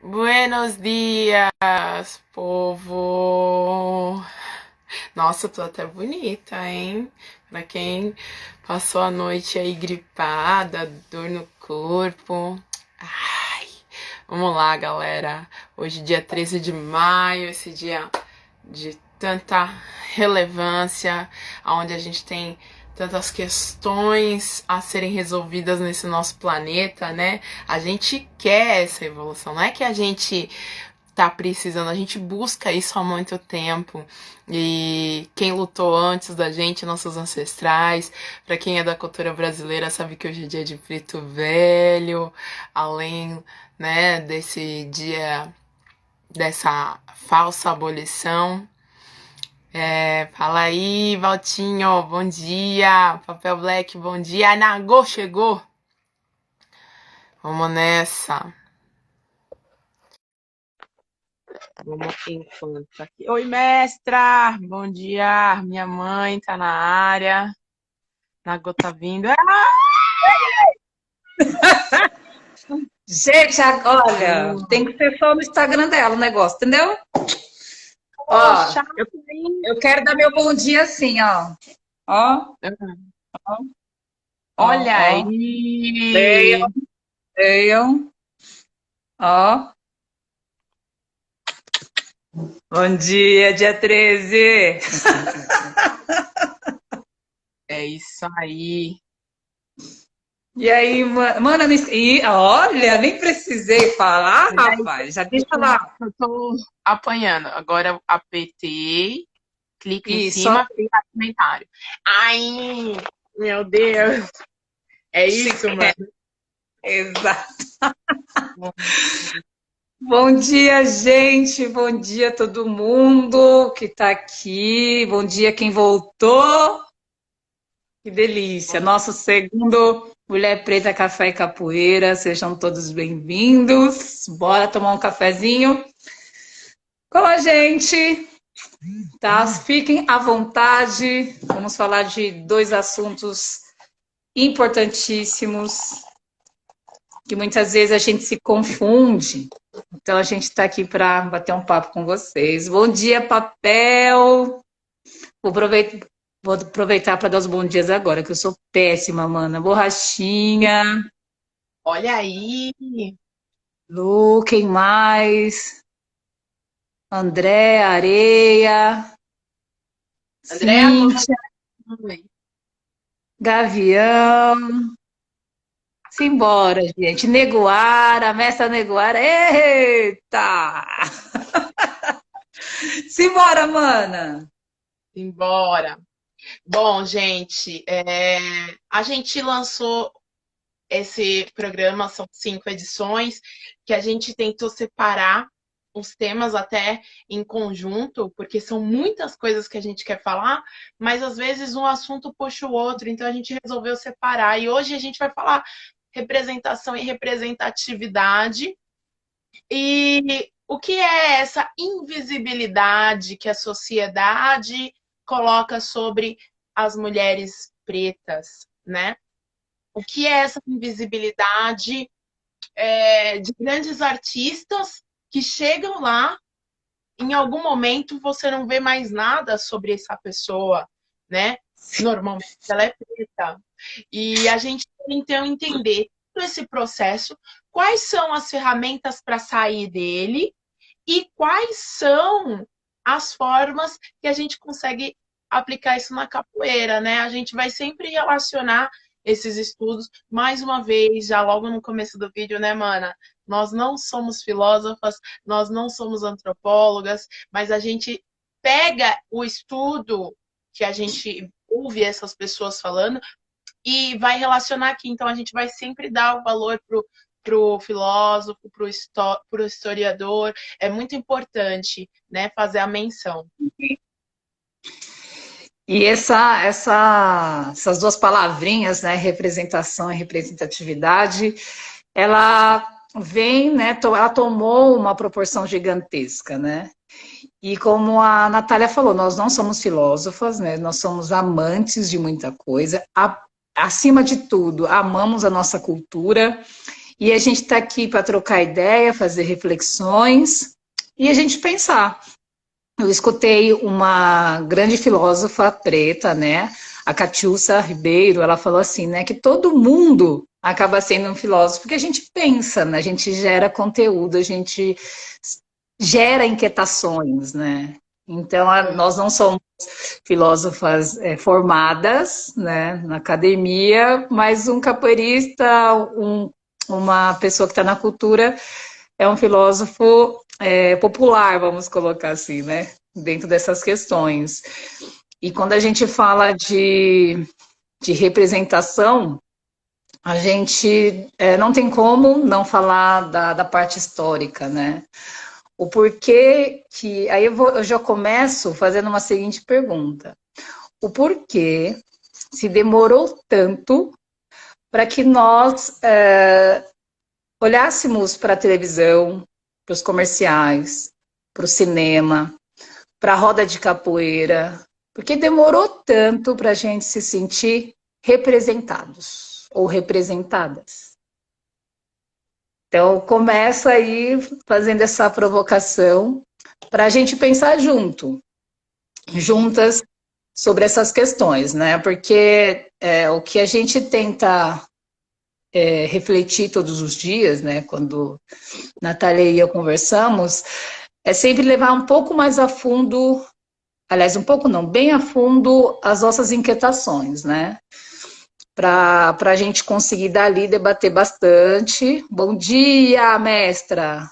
Buenos dias, povo! Nossa, eu tô até bonita, hein? Pra quem passou a noite aí gripada, dor no corpo. Ai, vamos lá, galera. Hoje, dia 13 de maio, esse dia de tanta relevância, onde a gente tem tantas questões a serem resolvidas nesse nosso planeta, né? A gente quer essa evolução, não é que a gente tá precisando, a gente busca isso há muito tempo. E quem lutou antes da gente, nossos ancestrais, para quem é da cultura brasileira, sabe que hoje é dia de preto velho, além, né, desse dia dessa falsa abolição. Fala aí, Valtinho, bom dia. Papel Black, bom dia. Nagô chegou. Vamos nessa. Vamos enquanto aqui. Oi, mestra. Bom dia. Minha mãe tá na área. Nagô tá vindo. Gente, olha, tem que ser só no Instagram dela o negócio, entendeu? Ó, Poxa. eu quero dar meu bom dia assim, ó. Ó, ó, Olha ó. aí. Leiam, leiam. Ó. Bom dia, dia 13. É isso aí. E aí, mano, olha, nem precisei falar, Olha aí, rapaz. Já deixa lá. eu tô apanhando. Agora eu apertei. Clica em Isso, ó. cima, fica comentário. Ai, meu Deus. É isso, mano. Exato. Bom dia, gente. Bom dia, todo mundo que tá aqui. Bom dia, quem voltou. Que delícia! Nosso segundo Mulher Preta Café e Capoeira. Sejam todos bem-vindos. Bora tomar um cafezinho com a gente, tá? Fiquem à vontade. Vamos falar de dois assuntos importantíssimos que muitas vezes a gente se confunde. Então a gente está aqui para bater um papo com vocês. Bom dia, papel. Vou aproveitar para dar os bons dias agora, que eu sou péssima, mana. Borrachinha, Olha aí. Lu, quem mais? André, Areia, Andréa, Cíntia, Gavião. Simbora, gente. Neguara, mestra Neguara. Eita! Simbora, mana! embora. Bom, gente, a gente lançou esse programa, são 5 edições, que a gente tentou separar os temas até em conjunto, porque são muitas coisas que a gente quer falar, mas às vezes um assunto puxa o outro, então a gente resolveu separar. E hoje a gente vai falar representação e representatividade. E o que é essa invisibilidade que a sociedade coloca sobre as mulheres pretas, né? O que é essa invisibilidade de grandes artistas que chegam lá, em algum momento você não vê mais nada sobre essa pessoa, né? Normalmente ela é preta. E a gente tem então entender todo esse processo, quais são as ferramentas para sair dele e quais são as formas que a gente consegue aplicar isso na capoeira, né? A gente vai sempre relacionar esses estudos, mais uma vez, já logo no começo do vídeo, né, mana? Nós não somos filósofas, nós não somos antropólogas, mas a gente pega o estudo que a gente ouve essas pessoas falando e vai relacionar aqui. Então, a gente vai sempre dar o valor pro filósofo, pro historiador. É muito importante, né, fazer a menção. E essas duas palavrinhas, né, representação e representatividade, ela vem, né, ela tomou uma proporção gigantesca, né? E como a Natália falou, nós não somos filósofas, né? Nós somos amantes de muita coisa. Acima de tudo, amamos a nossa cultura E a gente está aqui para trocar ideia, fazer reflexões e a gente pensar. Eu escutei uma grande filósofa preta, né? A Catiúcia Ribeiro, ela falou assim, né? Que todo mundo acaba sendo um filósofo, porque a gente pensa, né? A gente gera conteúdo, a gente gera inquietações, né? Então, nós não somos filósofas formadas, né, na academia, mas um capoeirista, uma pessoa que está na cultura, é um filósofo popular, vamos colocar assim, né? Dentro dessas questões. E quando a gente fala de representação, a gente não tem como não falar da parte histórica, né? O porquê que... Aí eu já começo fazendo uma seguinte pergunta. O porquê se demorou tanto para que nós olhássemos para a televisão, para os comerciais, para o cinema, para a roda de capoeira, porque demorou tanto para a gente se sentir representados ou representadas. Então, começa aí fazendo essa provocação para a gente pensar juntas, sobre essas questões, né? Porque o que a gente tenta refletir todos os dias, né? Quando Natália e eu conversamos, é sempre levar um pouco mais a fundo, aliás, um pouco não, bem a fundo as nossas inquietações, né? Para a gente conseguir dali debater bastante. Bom dia, mestra!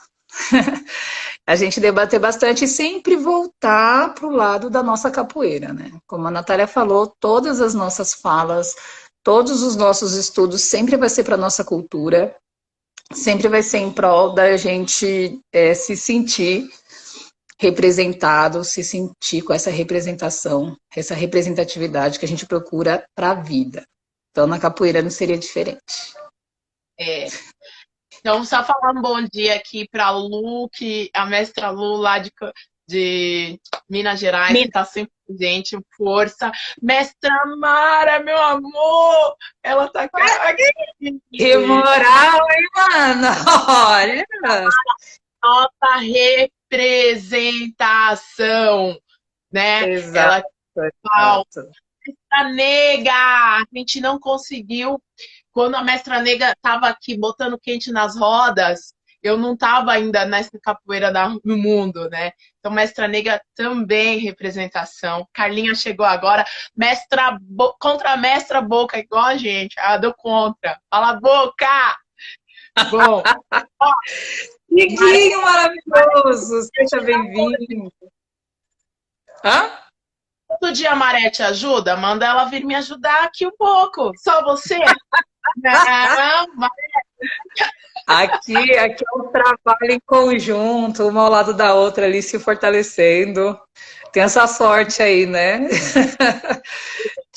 A gente debater bastante e sempre voltar para o lado da nossa capoeira, né? Como a Natália falou, todas as nossas falas, todos os nossos estudos sempre vai ser para a nossa cultura, sempre vai ser em prol da gente se sentir representado, se sentir com essa representação, essa representatividade que a gente procura para a vida. Então, na capoeira não seria diferente. Então, só falar um bom dia aqui para a Lu, a mestra Lu lá de Minas Gerais, que está sempre presente, força. Mestra Mara, meu amor, ela está aqui. Que moral, hein, mano? Olha! Nossa representação, né? Exato. Mestra Nega, a gente não conseguiu. Quando a mestra Nega estava aqui botando quente nas rodas, eu não estava ainda nessa capoeira no mundo, né? Então, mestra Nega também representação. Carlinha chegou agora. Contra a mestra Boca, igual a gente. Ah, deu contra. Fala, Boca! Bom. Miguinho maravilhoso! Seja bem-vindo. Hã? Todo dia a Maré te ajuda? Manda ela vir me ajudar aqui um pouco. Só você? Não, aqui é um trabalho em conjunto, uma ao lado da outra ali se fortalecendo. Tem essa sorte aí, né?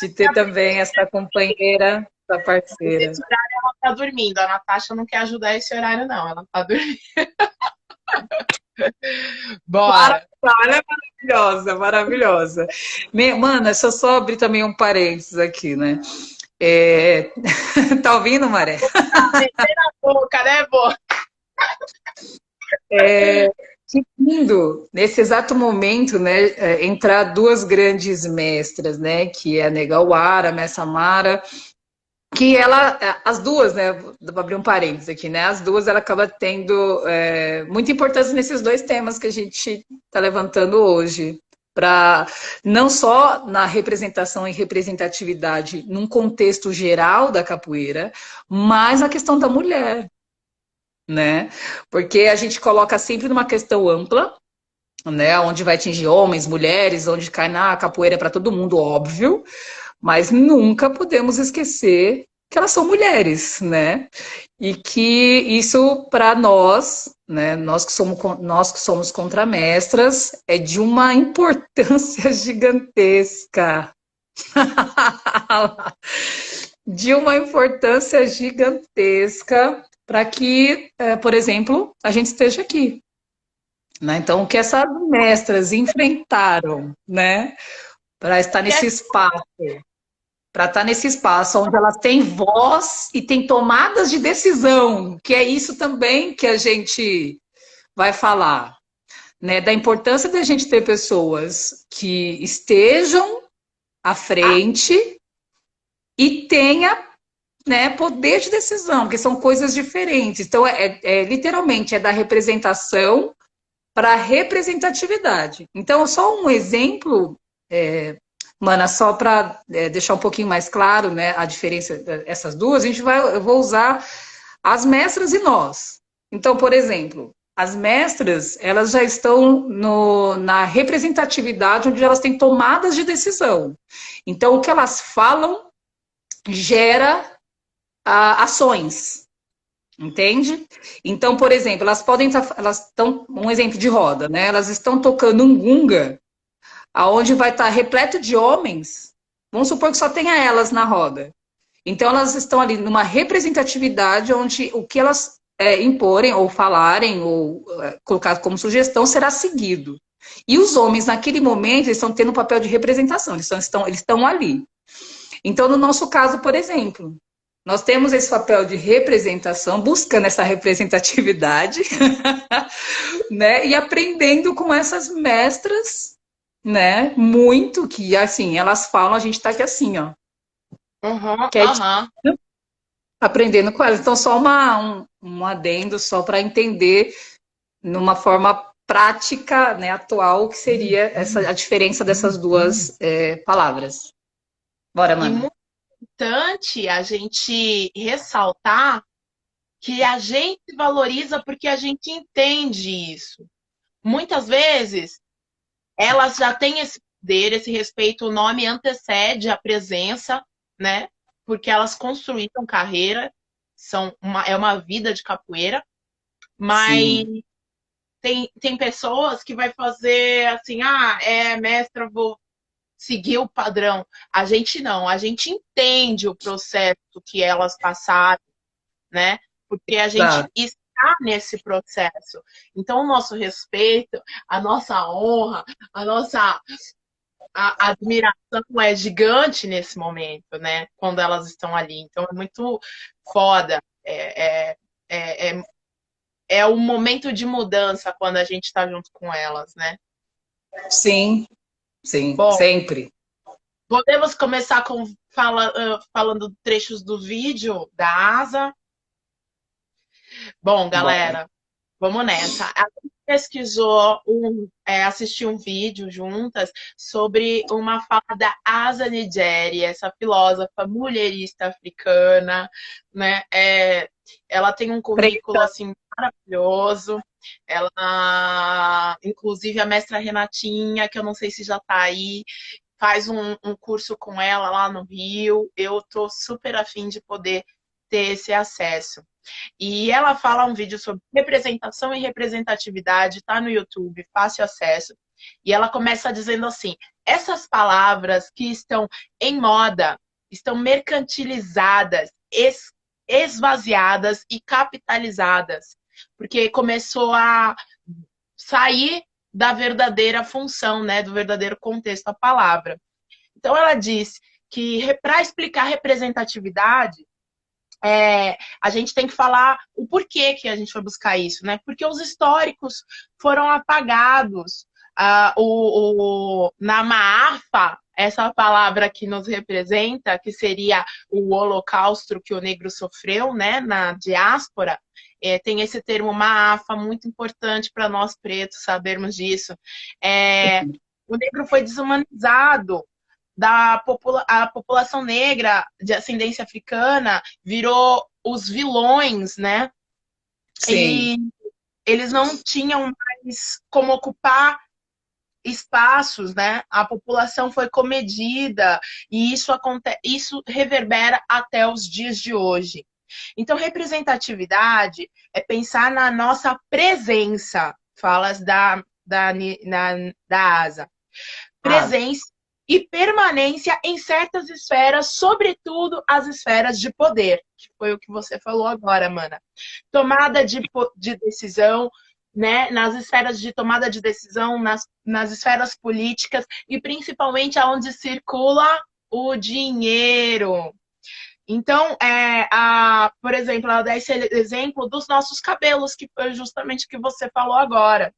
De ter também essa companheira, essa parceira. Esse horário ela tá dormindo. A Natasha não quer ajudar esse horário, não. Ela tá dormindo. Bora. Ela é maravilhosa, maravilhosa. Mano, deixa eu só abrir também um parênteses aqui, né? Tá ouvindo, Maré? Na boca, né, Boca? Que lindo, nesse exato momento, né, entrar duas grandes mestras, né, que é a Negauara, a Mestra Mara, que as duas, né, vou abrir um parênteses aqui, né, as duas ela acaba tendo muita importância nesses dois temas que a gente está levantando hoje, para não só na representação e representatividade num contexto geral da capoeira, mas a questão da mulher, né? Porque a gente coloca sempre numa questão ampla, né? Onde vai atingir homens, mulheres, onde cai na capoeira para todo mundo, óbvio, mas nunca podemos esquecer que elas são mulheres, né? E que isso para nós, né? Nós que somos contramestras, é de uma importância gigantesca. De uma importância gigantesca para que, por exemplo, a gente esteja aqui. Né? Então, o que essas mestras enfrentaram, né, para estar nesse espaço? para estar nesse espaço onde elas têm voz e têm tomadas de decisão, que é isso também que a gente vai falar, né? Da importância da gente ter pessoas que estejam à frente e tenha, né, poder de decisão, porque são coisas diferentes. Então, literalmente, é da representação para a representatividade. Então, só um exemplo, Mana, só para deixar um pouquinho mais claro, né, a diferença dessas duas, eu vou usar as mestras e nós. Então, por exemplo, as mestras, elas já estão na representatividade onde elas têm tomadas de decisão. Então, o que elas falam gera ações, entende? Então, por exemplo, elas estão, um exemplo de roda, né? Elas estão tocando um gunga, aonde vai estar repleto de homens. Vamos supor que só tenha elas na roda. Então, elas estão ali numa representatividade onde o que elas imporem, ou falarem, ou colocar como sugestão, será seguido. E os homens, naquele momento, eles estão tendo um papel de representação, eles estão ali. Então, no nosso caso, por exemplo, nós temos esse papel de representação, buscando essa representatividade, né? E aprendendo com essas mestras, né? Muito que, assim, elas falam, a gente tá aqui assim, ó. Aprendendo com elas. Então, só um adendo, só para entender, numa forma prática, né, atual, que seria a diferença dessas duas palavras. Bora, E Mana. muito importante a gente ressaltar que a gente valoriza porque a gente entende isso. Muitas vezes, elas já têm esse poder, esse respeito, o nome antecede a presença, né? Porque elas construíram carreira, é uma vida de capoeira, mas Sim. tem pessoas que vai fazer assim, mestra, vou seguir o padrão. A gente não, a gente entende o processo que elas passaram, né? Porque a gente Exato. está nesse processo. Então, o nosso respeito, a nossa honra, a admiração é gigante nesse momento, né? Quando elas estão ali. Então, é muito foda. É, é um momento de mudança quando a gente está junto com elas, né? Sim, sim, Bom, sempre. podemos começar falando trechos do vídeo da Asa. Bom, Bora. galera, vamos nessa. A gente pesquisou, assistiu um vídeo juntas sobre uma fala da Asa Nigeri, essa filósofa mulherista africana, né? Ela tem um currículo Preta. assim maravilhoso. Ela, inclusive, a mestra Renatinha, que eu não sei se já está aí, faz um curso com ela lá no Rio. Eu tô super afim de poder ter esse acesso. E ela fala um vídeo sobre representação e representatividade, tá no YouTube, fácil acesso. E ela começa dizendo assim: essas palavras que estão em moda, estão mercantilizadas, esvaziadas e capitalizadas, porque começou a sair da verdadeira função, né, do verdadeiro contexto da palavra. Então ela diz que para explicar representatividade, a gente tem que falar o porquê que a gente foi buscar isso, né? Porque os históricos foram apagados. Na Maafa, essa palavra que nos representa, que seria o holocausto que o negro sofreu, né, na diáspora, tem esse termo Maafa, muito importante para nós pretos sabermos disso. O negro foi desumanizado, a população negra de ascendência africana virou os vilões, né? Sim. E eles não tinham mais como ocupar espaços, né? A população foi comedida e isso reverbera até os dias de hoje. Então, representatividade é pensar na nossa presença, falas da ASA. Presença e permanência em certas esferas, sobretudo as esferas de poder, que foi o que você falou agora, Mana. Tomada de decisão, né, nas esferas de tomada de decisão, nas esferas políticas e principalmente aonde circula o dinheiro. Então, por exemplo, ela dá esse exemplo dos nossos cabelos, que foi justamente o que você falou agora.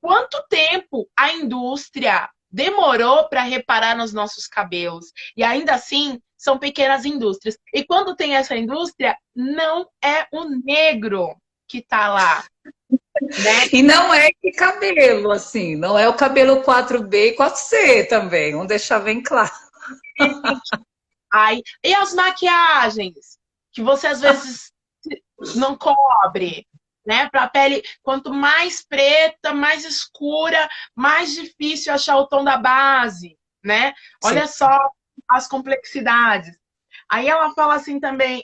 Quanto tempo a indústria demorou para reparar nos nossos cabelos? E ainda assim, são pequenas indústrias. E quando tem essa indústria, não é o negro que está lá, né? E não é que cabelo, assim, não é o cabelo 4B e 4C também, vamos deixar bem claro. Aí, e as maquiagens, que você às vezes não cobre, né? Para a pele, quanto mais preta, mais escura, mais difícil achar o tom da base, né? Sim. Olha só as complexidades. Aí ela fala assim também,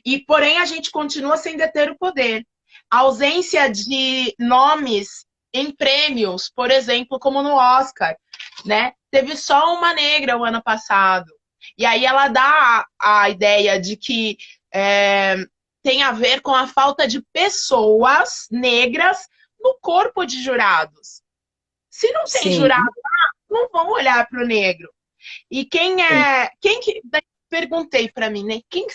e porém a gente continua sem deter o poder. A ausência de nomes em prêmios, por exemplo, como no Oscar, né? Teve só uma negra o ano passado. E aí ela dá a ideia de que tem a ver com a falta de pessoas negras no corpo de jurados. Se não tem Sim. jurado lá, não vão olhar para o negro. E perguntei para mim, né? Quem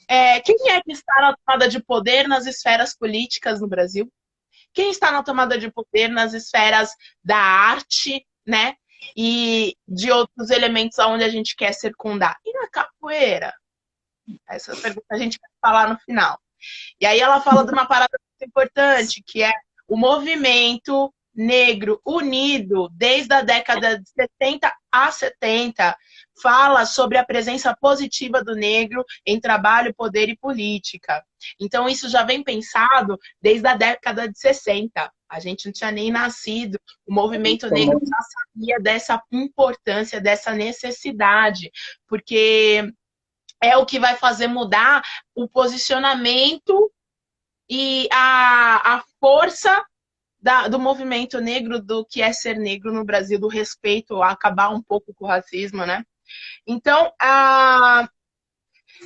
é que está na tomada de poder nas esferas políticas no Brasil? Quem está na tomada de poder nas esferas da arte, né? E de outros elementos aonde a gente quer circundar? E na capoeira? Essa pergunta a gente vai falar no final. E aí ela fala de uma parada muito importante, que é o movimento negro unido desde a década de 60 a 70 fala sobre a presença positiva do negro em trabalho, poder e política. Então isso já vem pensado desde a década de 60. A gente não tinha nem nascido, o movimento negro já sabia dessa importância, dessa necessidade, porque é o que vai fazer mudar o posicionamento e a força do movimento negro, do que é ser negro no Brasil, do respeito, a acabar um pouco com o racismo, né? Então,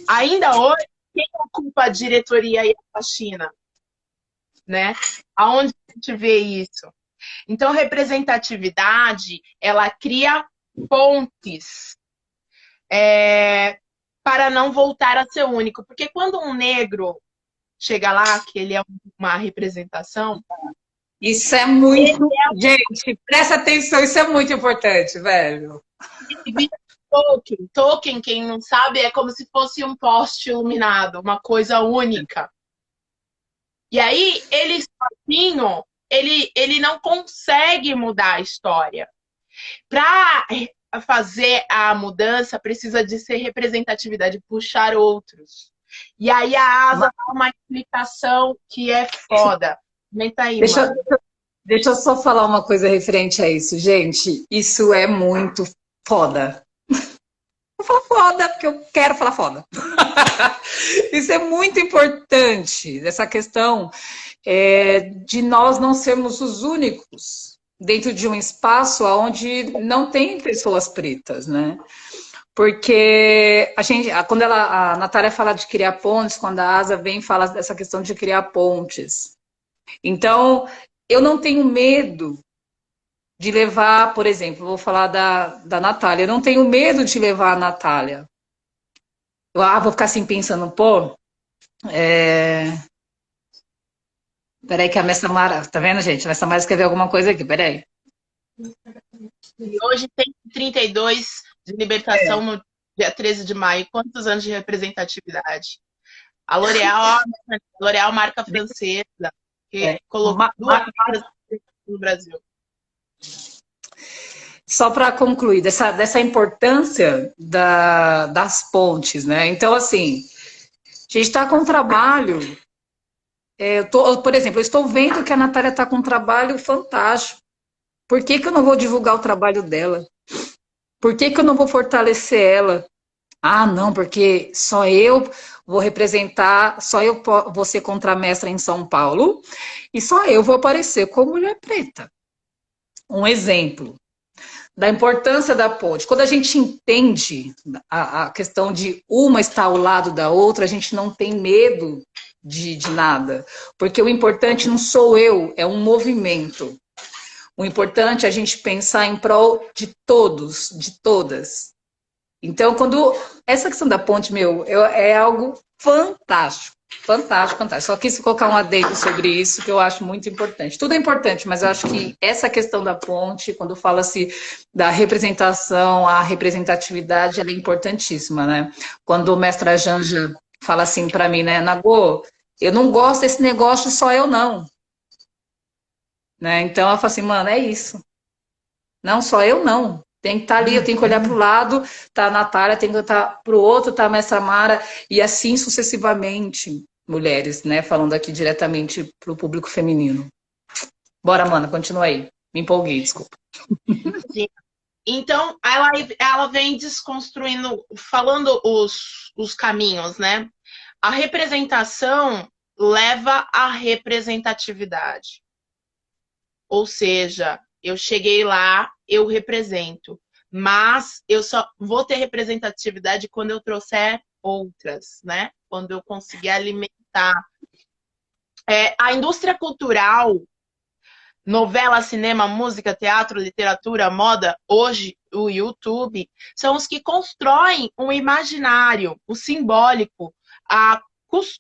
ainda hoje, quem ocupa a diretoria e a faxina? Né? Aonde a gente vê isso? Então, representatividade, ela cria pontes para não voltar a ser único. Porque quando um negro chega lá, que ele é uma representação. Isso é muito. Gente, presta atenção, isso é muito importante, velho. Tolkien, quem não sabe, é como se fosse um poste iluminado, uma coisa única. E aí, ele sozinho, ele não consegue mudar a história. Para fazer a mudança, precisa de ser representatividade, puxar outros. E aí a Asa dá uma explicação que é foda. Comenta aí, mano. Deixa eu só falar uma coisa referente a isso, gente. Isso é muito foda. Vou falar foda porque eu quero falar foda. Isso é muito importante, essa questão de nós não sermos os únicos dentro de um espaço onde não tem pessoas pretas, né? Porque quando a Natália fala de criar pontes, quando a Asa vem fala dessa questão de criar pontes. Então, eu não tenho medo de levar, por exemplo, vou falar da Natália, eu não tenho medo de levar a Natália. Vou ficar assim pensando, pô, peraí que a Mestra Mara, tá vendo, gente? A Mestra Mara escreveu alguma coisa aqui, peraí. E hoje tem 32 de libertação no dia 13 de maio. Quantos anos de representatividade? A L'Oréal, marca francesa, que colocou duas marcas no Brasil. Só para concluir, dessa importância das pontes, né? Então, assim, a gente está com um trabalho. Por exemplo, eu estou vendo que a Natália está com um trabalho fantástico. Por que eu não vou divulgar o trabalho dela? Por que eu não vou fortalecer ela? Ah, não, porque só eu vou representar, só eu vou ser contramestra em São Paulo e só eu vou aparecer como mulher preta. Um exemplo da importância da ponte. Quando a gente entende a questão de uma estar ao lado da outra, a gente não tem medo de nada. Porque o importante não sou eu, é um movimento. O importante é a gente pensar em prol de todos, de todas. Então, quando essa questão da ponte, é algo fantástico. Fantástico, fantástico. Só quis colocar um adendo sobre isso, que eu acho muito importante. Tudo é importante, mas eu acho que essa questão da ponte, quando fala-se da representação, a representatividade, ela é importantíssima, né? Quando o mestre Janja fala assim para mim, né, Nagô, eu não gosto desse negócio, só eu não. Né? Então, eu falo assim, mano, é isso. Não, só eu não. Tem que estar ali, eu tenho que olhar para o lado, tá a Natália, tem que estar para o outro, tá a Mestra Mara, e assim sucessivamente, mulheres, né? Falando aqui diretamente para o público feminino. Bora, mana, continua aí. Me empolguei, desculpa. Sim. Então, ela vem desconstruindo, falando os caminhos, né? A representação leva à representatividade. Ou seja, eu cheguei lá, eu represento. Mas eu só vou ter representatividade quando eu trouxer outras, né? Quando eu conseguir alimentar. A indústria cultural, novela, cinema, música, teatro, literatura, moda, hoje o YouTube, são os que constroem um imaginário, o simbólico, a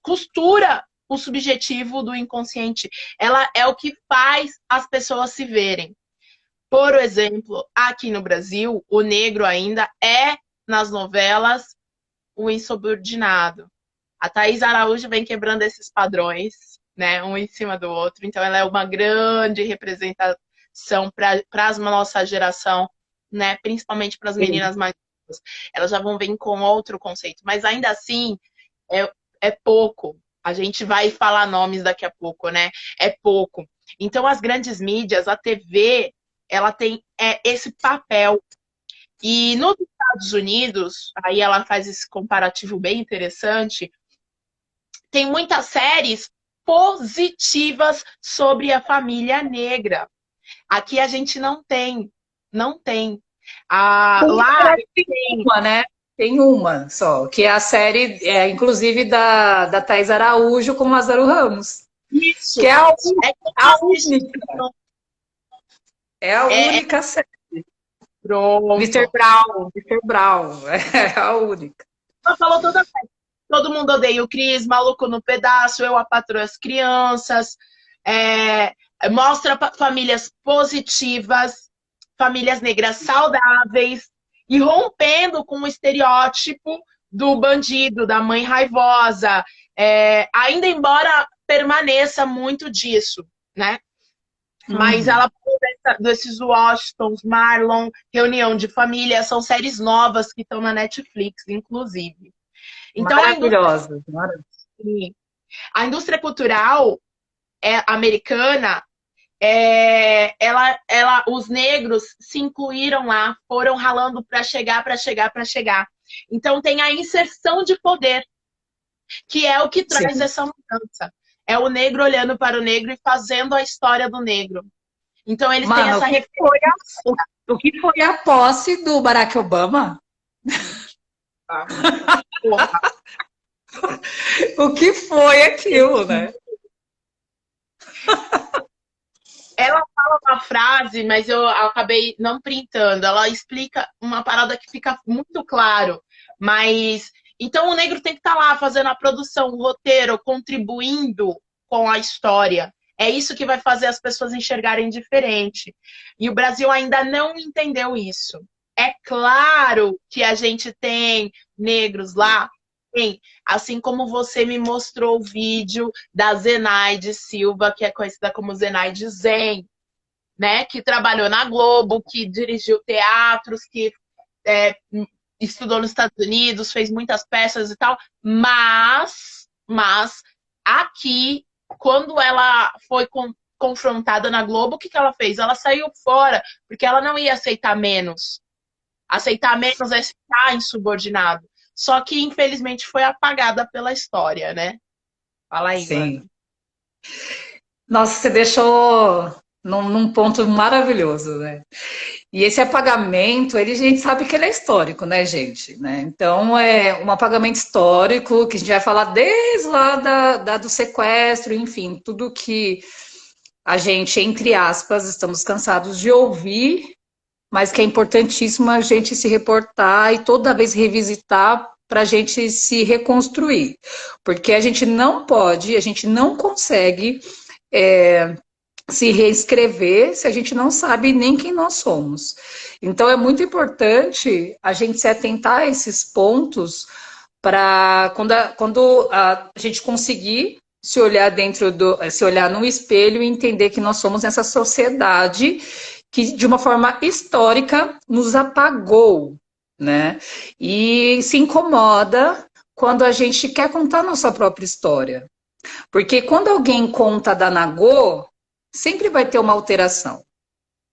costura o subjetivo do inconsciente. Ela é o que faz as pessoas se verem. Por exemplo, aqui no Brasil, o negro ainda é, nas novelas, o insubordinado. A Thaís Araújo vem quebrando esses padrões, né, um em cima do outro. Então, ela é uma grande representação para a nossa geração, né, principalmente para as meninas mais novas. Elas já vão vir com outro conceito, mas ainda assim é pouco. A gente vai falar nomes daqui a pouco, né? É pouco. Então, as grandes mídias, a TV, ela tem esse papel. E nos Estados Unidos, aí ela faz esse comparativo bem interessante, tem muitas séries positivas sobre a família negra. Aqui a gente não tem. Não tem. Lá tem uma, né? Tem uma só, que é a série, inclusive, da Thaís Araújo com Lázaro Ramos. Isso. Que é a única. É a única série. Pronto. Mr. Brown. É a única. Ela falou toda vez. Todo mundo odeia o Cris, Maluco no Pedaço, Eu, a Patroa e as Crianças. Mostra famílias positivas, famílias negras saudáveis e rompendo com o estereótipo do bandido, da mãe raivosa. Ainda embora permaneça muito disso, né? Mas ela desses Washingtons, Marlon, Reunião de Família, são séries novas que estão na Netflix, inclusive. Então, maravilhosa. A indústria cultural americana, os negros se incluíram lá, foram ralando para chegar. Então, tem a inserção de poder, que é o que traz essa mudança. É o negro olhando para o negro e fazendo a história do negro. Então, eles têm essa referência. O que foi a posse do Barack Obama? O que foi aquilo, né? Ela fala uma frase, mas eu acabei não printando. Ela explica uma parada que fica muito claro. Mas então o negro tem que estar lá fazendo a produção, o roteiro, contribuindo com a história. É isso que vai fazer as pessoas enxergarem diferente. E o Brasil ainda não entendeu isso. É claro que a gente tem negros lá, tem. Assim como você me mostrou o vídeo da Zenaide Silva, que é conhecida como Zenaide Zen, né? Que trabalhou na Globo, que dirigiu teatros, que estudou nos Estados Unidos, fez muitas peças e tal. Mas aqui, quando ela foi confrontada na Globo, o que ela fez? Ela saiu fora, porque ela não ia aceitar menos. Aceitar menos é estar insubordinado. Só que, infelizmente, foi apagada pela história, né? Fala aí, Sim. Mano. Nossa, você deixou num ponto maravilhoso, né? E esse apagamento, a gente sabe que ele é histórico, né, gente? Né? Então, é um apagamento histórico que a gente vai falar desde lá do sequestro, enfim, tudo que a gente, entre aspas, estamos cansados de ouvir, mas que é importantíssimo a gente se reportar e toda vez revisitar para a gente se reconstruir. Porque a gente não pode, a gente não consegue se reescrever se a gente não sabe nem quem nós somos. Então é muito importante a gente se atentar a esses pontos para quando a gente conseguir se olhar se olhar no espelho e entender que nós somos essa sociedade que de uma forma histórica nos apagou, né? E se incomoda quando a gente quer contar nossa própria história. Porque quando alguém conta da Nagô, sempre vai ter uma alteração,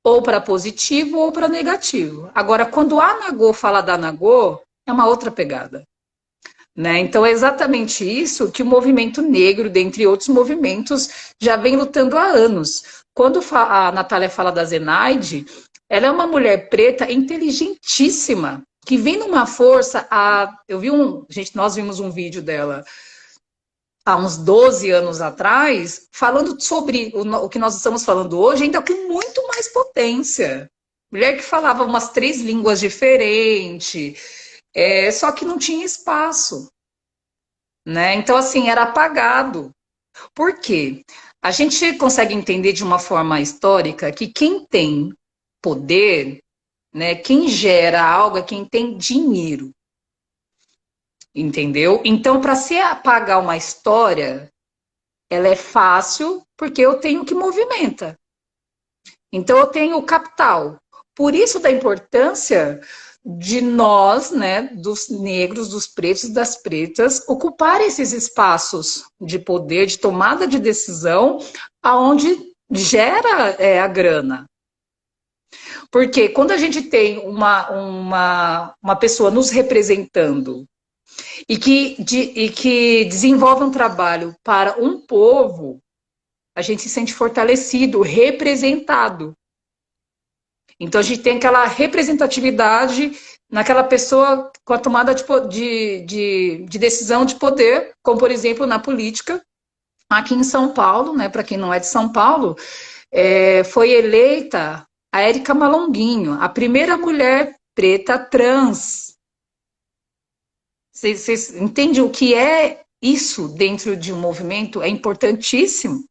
ou para positivo ou para negativo. Agora, quando a Nagô fala da Nagô, é uma outra pegada. Né? Então, é exatamente isso que o movimento negro, dentre outros movimentos, já vem lutando há anos. Quando a Natália fala da Zenaide, ela é uma mulher preta inteligentíssima, que vem numa força. Nós vimos um vídeo dela há uns 12 anos atrás, falando sobre o que nós estamos falando hoje, ainda com muito mais potência. Mulher que falava umas 3 línguas diferentes. Só que não tinha espaço, né? Então, assim, era apagado. Por quê? A gente consegue entender de uma forma histórica que quem tem poder, né, quem gera algo é quem tem dinheiro. Entendeu? Então, para se apagar uma história, ela é fácil porque eu tenho o que movimenta. Então, eu tenho o capital. Por isso da importância de nós, né, dos negros, dos pretos e das pretas, ocupar esses espaços de poder, de tomada de decisão, aonde gera a grana. Porque quando a gente tem uma pessoa nos representando e que desenvolve um trabalho para um povo, a gente se sente fortalecido, representado. Então, a gente tem aquela representatividade naquela pessoa com a tomada de decisão de poder, como, por exemplo, na política. Aqui em São Paulo, né, para quem não é de São Paulo, foi eleita a Érica Malonguinho, a primeira mulher preta trans. Vocês entendem o que é isso dentro de um movimento? É importantíssimo.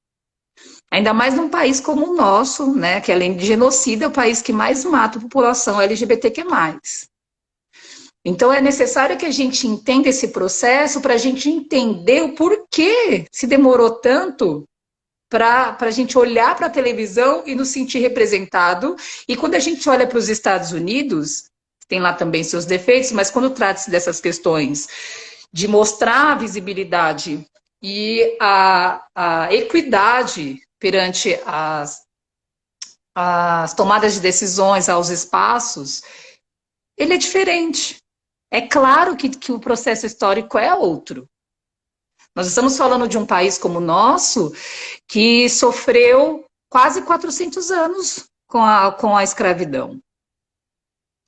Ainda mais num país como o nosso, né, que além de genocida, é o país que mais mata a população LGBTQ+. Então é necessário que a gente entenda esse processo para a gente entender o porquê se demorou tanto para a gente olhar para a televisão e nos sentir representado. E quando a gente olha para os Estados Unidos, tem lá também seus defeitos, mas quando trata-se dessas questões de mostrar a visibilidade e a equidade perante as tomadas de decisões, aos espaços, ele é diferente. É claro que o processo histórico é outro. Nós estamos falando de um país como o nosso, que sofreu quase 400 anos com a escravidão.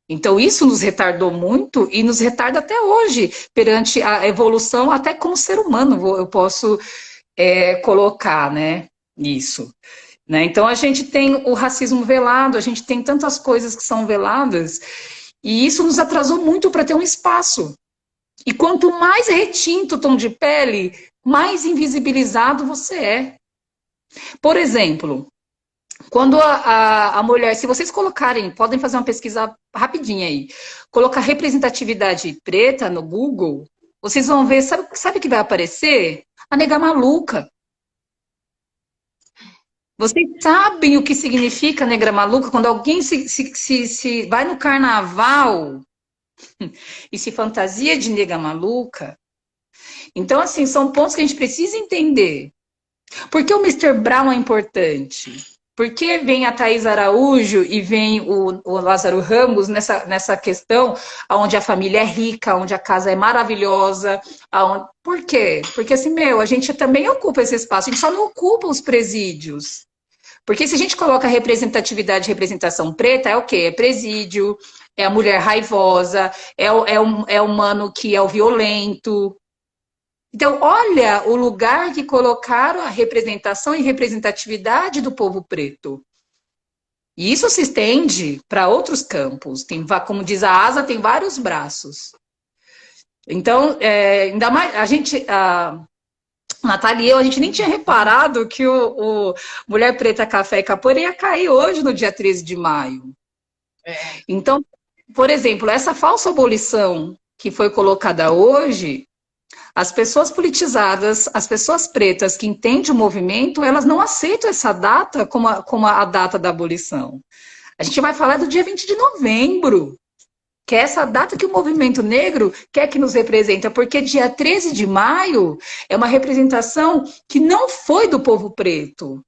Então, isso nos retardou muito e nos retarda até hoje, perante a evolução, até como ser humano, eu posso colocar, né, isso. Né? Então, a gente tem o racismo velado, a gente tem tantas coisas que são veladas, e isso nos atrasou muito para ter um espaço. E quanto mais retinto o tom de pele, mais invisibilizado você é. Por exemplo, quando a mulher, se vocês colocarem, podem fazer uma pesquisa rapidinha aí, colocar representatividade preta no Google, vocês vão ver, sabe o que vai aparecer? A nega maluca. Vocês sabem o que significa negra maluca? Quando alguém se vai no carnaval e se fantasia de nega maluca. Então, assim, são pontos que a gente precisa entender. Por que o Mr. Brown é importante? Por que vem a Thaís Araújo e vem o Lázaro Ramos nessa questão onde a família é rica, onde a casa é maravilhosa? Por quê? Porque assim, a gente também ocupa esse espaço, a gente só não ocupa os presídios. Porque se a gente coloca representatividade e representação preta, é o quê? É presídio, é a mulher raivosa, é o mano que é o violento. Então, olha o lugar que colocaram a representação e representatividade do povo preto. E isso se estende para outros campos. Tem, como diz a asa, tem vários braços. Então, ainda mais, a Natália e eu, a gente nem tinha reparado que o Mulher Preta, Café e Capoeira ia cair hoje, no dia 13 de maio. Então, por exemplo, essa falsa abolição que foi colocada hoje, as pessoas politizadas, as pessoas pretas que entendem o movimento, elas não aceitam essa data como a data da abolição. A gente vai falar do dia 20 de novembro, que é essa data que o movimento negro quer que nos representa, porque dia 13 de maio é uma representação que não foi do povo preto.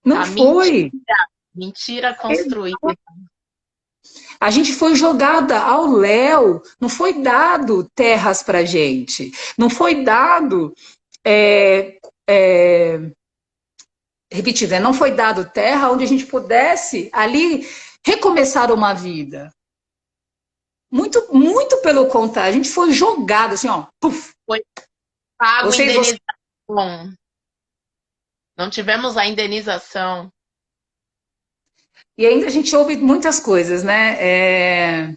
Não foi. Mentira construída. A gente foi jogada ao léu, não foi dado terras para gente, não foi dado, repetindo, né? Não foi dado terra onde a gente pudesse ali recomeçar uma vida. Muito, muito pelo contrário, a gente foi jogado assim, ó. Puf. Foi pago indenização. Não tivemos a indenização. E ainda a gente ouve muitas coisas, né?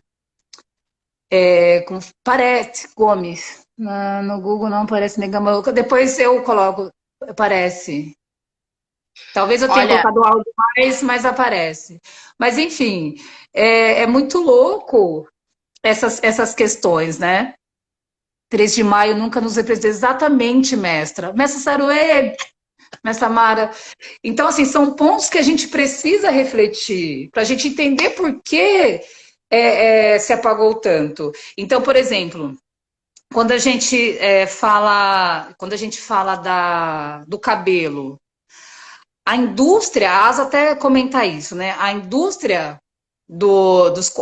Parece, Gomes. No Google não aparece Nega Maluca. Depois eu coloco, aparece. Talvez eu tenha colocado áudio mais aparece. Mas, enfim, é muito louco essas questões, né? 3 de maio nunca nos representa exatamente, mestra. Mestra Saruê, mestra Mara. Então, assim, são pontos que a gente precisa refletir, para a gente entender por que se apagou tanto. Então, por exemplo, quando a gente fala do cabelo, a indústria, a Asa até comenta isso, né? A indústria dos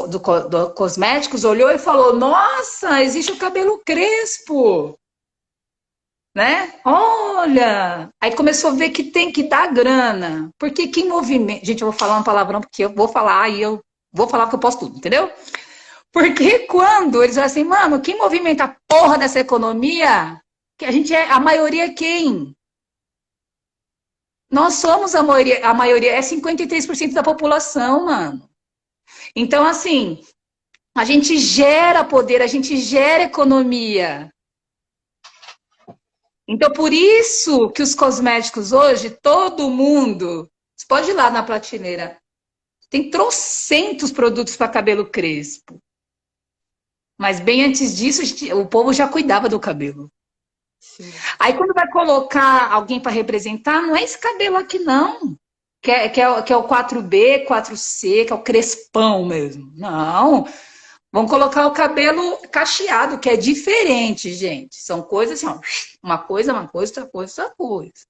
cosméticos olhou e falou: nossa, existe o cabelo crespo, né? Olha! Aí começou a ver que tem que dar grana, porque quem movimenta. Gente, eu vou falar uma palavrão porque eu vou falar e eu vou falar porque eu posso tudo, entendeu? Porque quando eles falam assim, mano, quem movimenta a porra dessa economia, que a gente a maioria é quem? Nós somos a maioria é 53% da população, mano. Então, assim, a gente gera poder, a gente gera economia. Então, por isso que os cosméticos hoje, todo mundo, você pode ir lá na prateleira, tem trocentos produtos para cabelo crespo. Mas bem antes disso, o povo já cuidava do cabelo. Sim. Aí quando vai colocar alguém para representar, não é esse cabelo aqui não, que é o 4B, 4C, que é o crespão mesmo. Não, vamos colocar o cabelo cacheado, que é diferente, gente. São coisas assim, ó, uma coisa, outra coisa, outra coisa.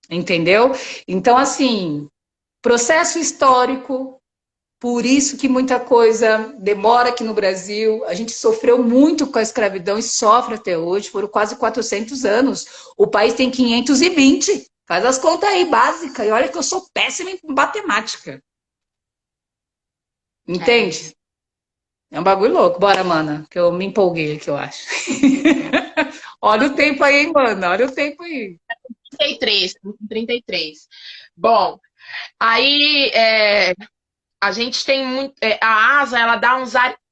Entendeu? Então, assim, processo histórico. Por isso que muita coisa demora aqui no Brasil. A gente sofreu muito com a escravidão e sofre até hoje. Foram quase 400 anos. O país tem 520. Faz as contas aí, básica. E olha que eu sou péssima em matemática. Entende? É um bagulho louco. Bora, mana, que eu me empolguei aqui, eu acho. Olha o tempo aí, hein, mana. Olha o tempo aí. 33. Bom, aí... a gente tem muito. A Asa, ela dá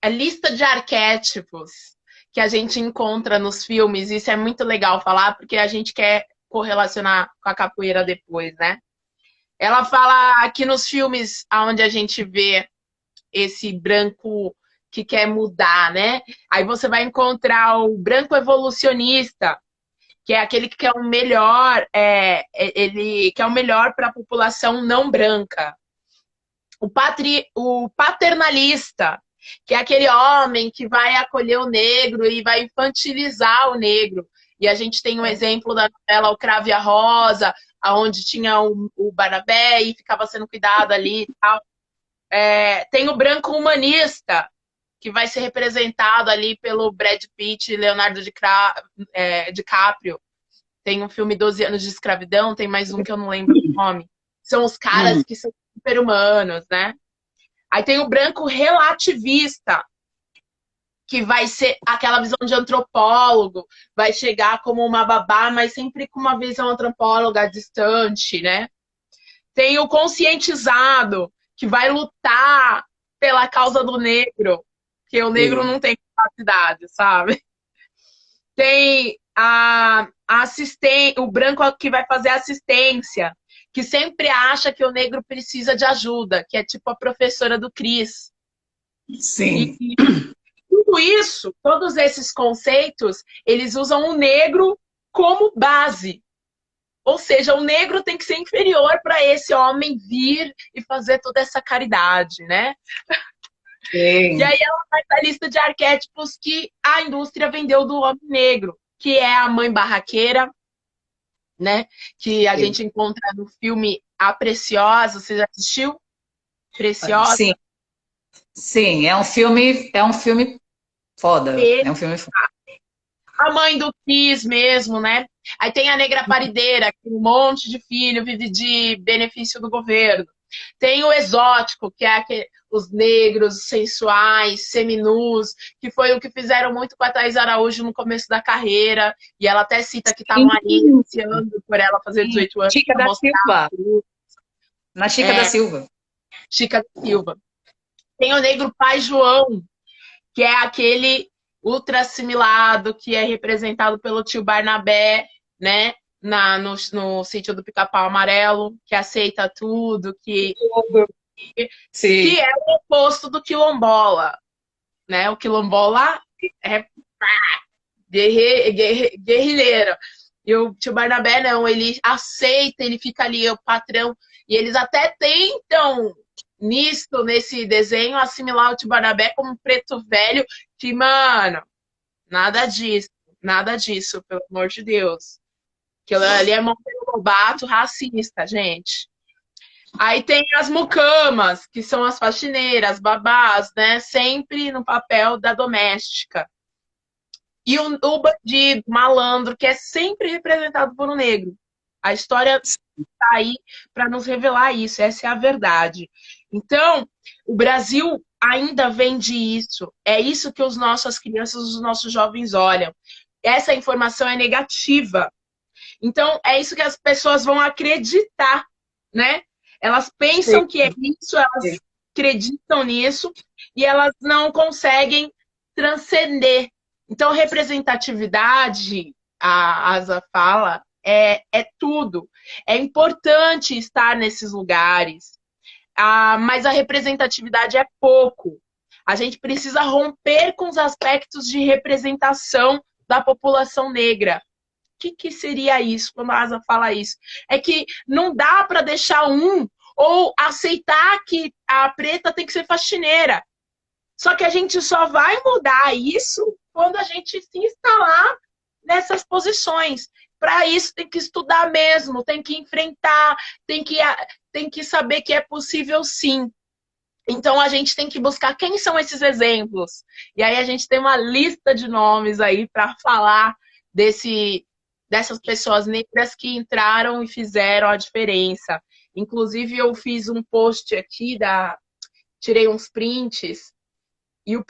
a lista de arquétipos que a gente encontra nos filmes. Isso é muito legal falar, porque a gente quer correlacionar com a capoeira depois, né? Ela fala que nos filmes onde a gente vê esse branco que quer mudar, né? Aí você vai encontrar o branco evolucionista, que é aquele que quer o melhor, ele quer o melhor para a população não branca. O paternalista, que é aquele homem que vai acolher o negro e vai infantilizar o negro. E a gente tem um exemplo da novela O Cravo e a Rosa, onde tinha o Barnabé e ficava sendo cuidado ali e tal. Tem o branco humanista, que vai ser representado ali pelo Brad Pitt e Leonardo DiCaprio. Tem um filme 12 anos de escravidão, tem mais um que eu não lembro o nome. São os caras que são super-humanos, né? Aí tem o branco relativista, que vai ser aquela visão de antropólogo, vai chegar como uma babá, mas sempre com uma visão antropóloga distante, né? Tem o conscientizado, que vai lutar pela causa do negro, porque o negro não tem capacidade, sabe? Tem a assistente, o branco que vai fazer assistência, que sempre acha que o negro precisa de ajuda, que é tipo a professora do Cris. Sim. E tudo isso, todos esses conceitos, eles usam o negro como base. Ou seja, o negro tem que ser inferior para esse homem vir e fazer toda essa caridade, né? Sim. E aí ela faz a lista de arquétipos que a indústria vendeu do homem negro, que é a mãe barraqueira, né? Que a gente encontra no filme A Preciosa. Você já assistiu? Preciosa? Sim. Sim, é um filme foda. É um filme foda. A mãe do Cris mesmo, né? Aí tem a negra parideira, que tem um monte de filho, vive de benefício do governo. Tem o exótico, que é os negros sensuais, seminus, que foi o que fizeram muito com a Thaís Araújo no começo da carreira. E ela até cita que estavam ali iniciando por ela fazer 18 anos. Chica da Silva. Na Chica da Silva. Chica da Silva. Tem o negro pai João, que é aquele ultra assimilado, que é representado pelo tio Barnabé, né? No sítio do Pica-Pau Amarelo, que aceita tudo, que é o oposto do quilombola, né? O quilombola é guerrilheiro. E o tio Barnabé não, ele aceita, ele fica ali, é o patrão. E eles até tentam, nesse desenho, assimilar o tio Barnabé como um preto velho, que, mano, nada disso, pelo amor de Deus. Aquilo ali é Monteiro Lobato racista, gente. Aí tem as mucamas, que são as faxineiras, babás, né? Sempre no papel da doméstica. E o bandido, malandro, que é sempre representado por um negro. A história está aí para nos revelar isso, essa é a verdade. Então, o Brasil ainda vende isso. É isso que as nossas crianças, os nossos jovens olham. Essa informação é negativa. Então, é isso que as pessoas vão acreditar, né? Elas pensam que é isso, elas acreditam nisso e elas não conseguem transcender. Então, representatividade, a Asa fala, é tudo. É importante estar nesses lugares, mas a representatividade é pouco. A gente precisa romper com os aspectos de representação da população negra. O que seria isso quando a Asa fala isso? É que não dá para deixar ou aceitar que a preta tem que ser faxineira. Só que a gente só vai mudar isso quando a gente se instalar nessas posições. Para isso tem que estudar mesmo, tem que enfrentar, tem que saber que é possível sim. Então a gente tem que buscar quem são esses exemplos. E aí a gente tem uma lista de nomes aí para falar dessas pessoas negras que entraram e fizeram a diferença. Inclusive, eu fiz um post aqui, tirei uns prints, e o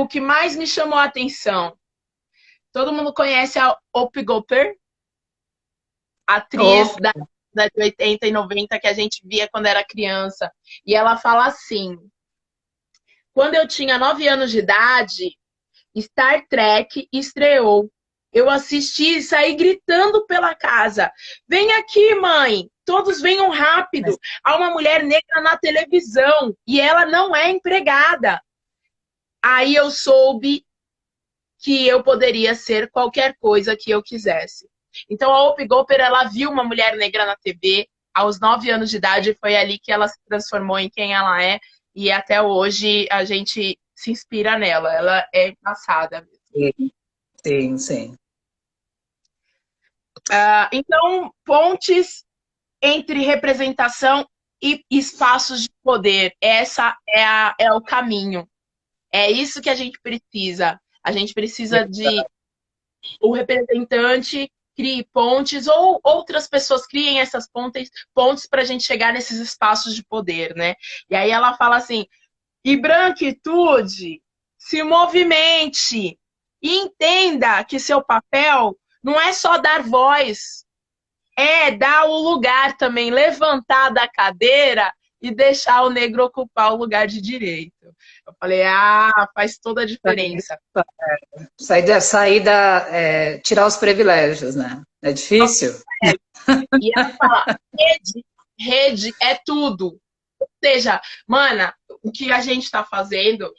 que mais me chamou a atenção, todo mundo conhece a Whoopi Goldberg, atriz da de 80 e 90 que a gente via quando era criança. E ela fala assim: quando eu tinha 9 anos de idade, Star Trek estreou. Eu assisti e saí gritando pela casa. Vem aqui, mãe! Todos venham rápido. Há uma mulher negra na televisão e ela não é empregada. Aí eu soube que eu poderia ser qualquer coisa que eu quisesse. Então a Whoopi Goldberg, ela viu uma mulher negra na TV aos 9 anos de idade, foi ali que ela se transformou em quem ela é, e até hoje a gente se inspira nela. Ela é passada. Sim. Então, pontes entre representação e espaços de poder. Essa é o caminho. É isso que a gente precisa. A gente precisa de o representante crie pontes ou outras pessoas criem essas pontes para a gente chegar nesses espaços de poder, né? E aí ela fala assim, e branquitude se movimente e entenda que seu papel não é só dar voz, é dar o lugar também, levantar da cadeira e deixar o negro ocupar o lugar de direito. Eu falei, faz toda a diferença. Tirar os privilégios, né? É difícil? E ela fala, rede é tudo. Ou seja, mana, o que a gente está fazendo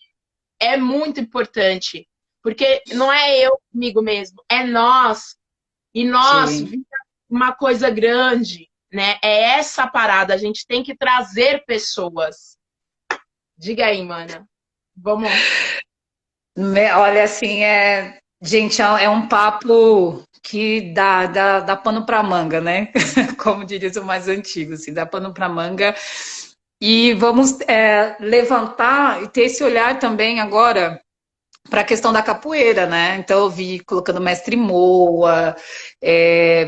é muito importante, porque não é eu comigo mesmo, é nós. E nós Sim. uma coisa grande, né? É essa parada, a gente tem que trazer pessoas. Diga aí, mana. Vamos. Olha, assim, gente, é um papo que dá pano para manga, né? Como diria o mais antigo, assim, dá pano para manga. E vamos levantar e ter esse olhar também agora para a questão da capoeira, né? Então eu vi colocando mestre Moa,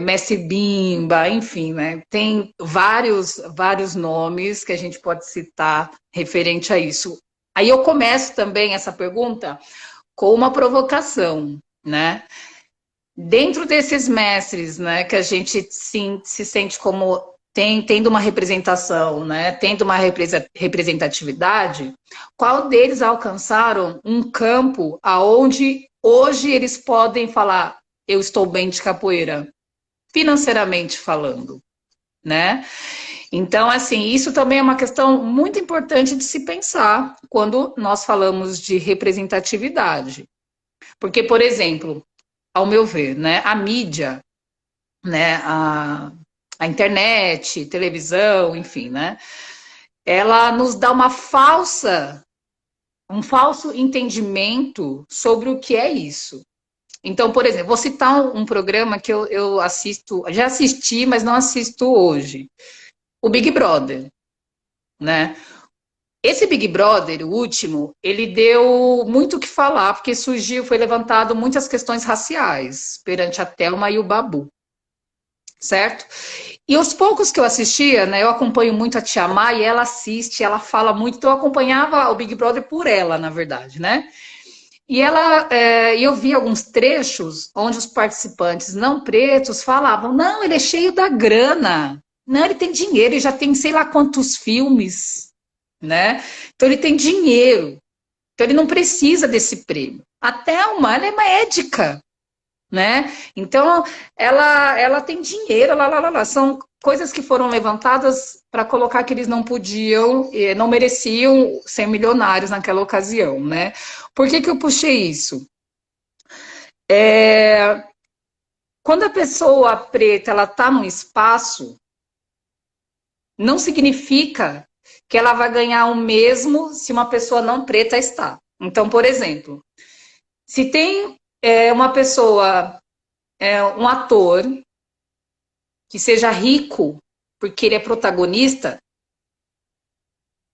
mestre Bimba, enfim, né? Tem vários nomes que a gente pode citar referente a isso. Aí eu começo também essa pergunta com uma provocação, né? Dentro desses mestres, né, que a gente se sente como tendo uma representação, né, tendo uma representatividade, qual deles alcançaram um campo aonde hoje eles podem falar, eu estou bem de capoeira, financeiramente falando, né? Então, assim, isso também é uma questão muito importante de se pensar quando nós falamos de representatividade. Porque, por exemplo, ao meu ver, né, a mídia, né, a internet, televisão, enfim, né, ela nos dá um falso entendimento sobre o que é isso. Então, por exemplo, vou citar um programa que eu assisto, já assisti, mas não assisto hoje, o Big Brother, né? Esse Big Brother, o último, ele deu muito o que falar, porque foi levantado muitas questões raciais perante a Thelma e o Babu, certo? E os poucos que eu assistia, né, eu acompanho muito a Tia Má e ela assiste, ela fala muito, então eu acompanhava o Big Brother por ela, na verdade, né? E eu vi alguns trechos onde os participantes não pretos falavam, não, ele é cheio da grana, não, ele tem dinheiro, ele já tem sei lá quantos filmes, né? Então ele tem dinheiro, então ele não precisa desse prêmio. A Thelma, ela é médica, né? Então ela tem dinheiro, lá. São coisas que foram levantadas para colocar que eles não podiam, não mereciam ser milionários naquela ocasião, né? Por que eu puxei isso? Quando a pessoa preta ela está num espaço, não significa que ela vai ganhar o mesmo se uma pessoa não preta está. Então, por exemplo, se tem uma pessoa, um ator, que seja rico, porque ele é protagonista,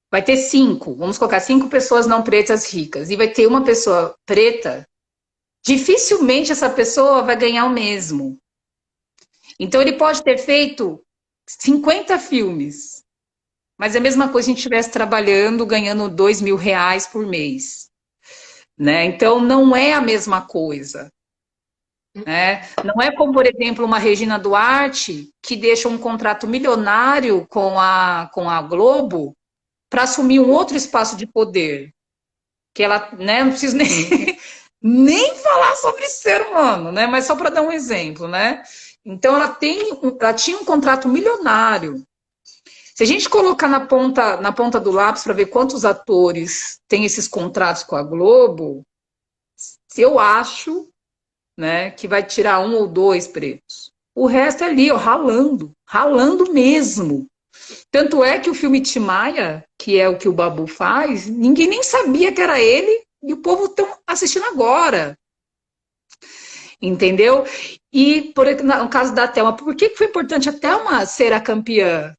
vai ter 5, vamos colocar 5 pessoas não pretas ricas, e vai ter uma pessoa preta, dificilmente essa pessoa vai ganhar o mesmo. Então ele pode ter feito 50 filmes, mas é a mesma coisa se a gente estivesse trabalhando, ganhando R$ 2.000 por mês. Né? Então não é a mesma coisa. Né? Não é como, por exemplo, uma Regina Duarte que deixa um contrato milionário com a Globo para assumir um outro espaço de poder. Que ela, né, não preciso nem falar sobre ser humano, né? Mas só para dar um exemplo, né? Então ela tinha um contrato milionário. Se a gente colocar na ponta do lápis para ver quantos atores têm esses contratos com a Globo, eu acho, né, que vai tirar 1 ou 2 pretos. O resto é ali, ó, ralando mesmo. Tanto é que o filme Tim Maia, que é o que o Babu faz, ninguém nem sabia que era ele e o povo está assistindo agora. Entendeu? E no caso da Thelma, por que foi importante a Thelma ser a campeã?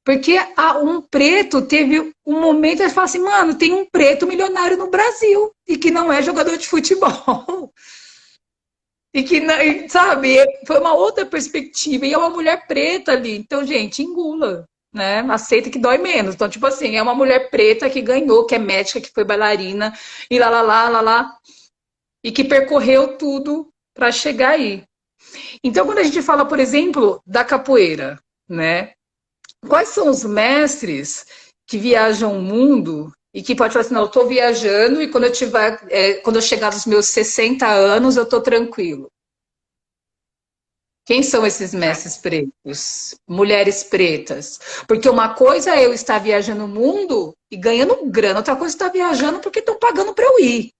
Porque um preto teve um momento de falar assim, mano, tem um preto milionário no Brasil e que não é jogador de futebol. E que, sabe, foi uma outra perspectiva. E é uma mulher preta ali. Então, gente, engula. né? Aceita que dói menos. Então, tipo assim, é uma mulher preta que ganhou, que é médica, que foi bailarina, e lá, e que percorreu tudo para chegar aí. Então, quando a gente fala, por exemplo, da capoeira, né? Quais são os mestres que viajam o mundo e que pode falar assim, não, eu estou viajando e quando eu tiver, quando eu chegar nos meus 60 anos, eu estou tranquilo. Quem são esses mestres pretos? Mulheres pretas. Porque uma coisa é eu estar viajando o mundo e ganhando grana, outra coisa é estar viajando porque estão pagando para eu ir.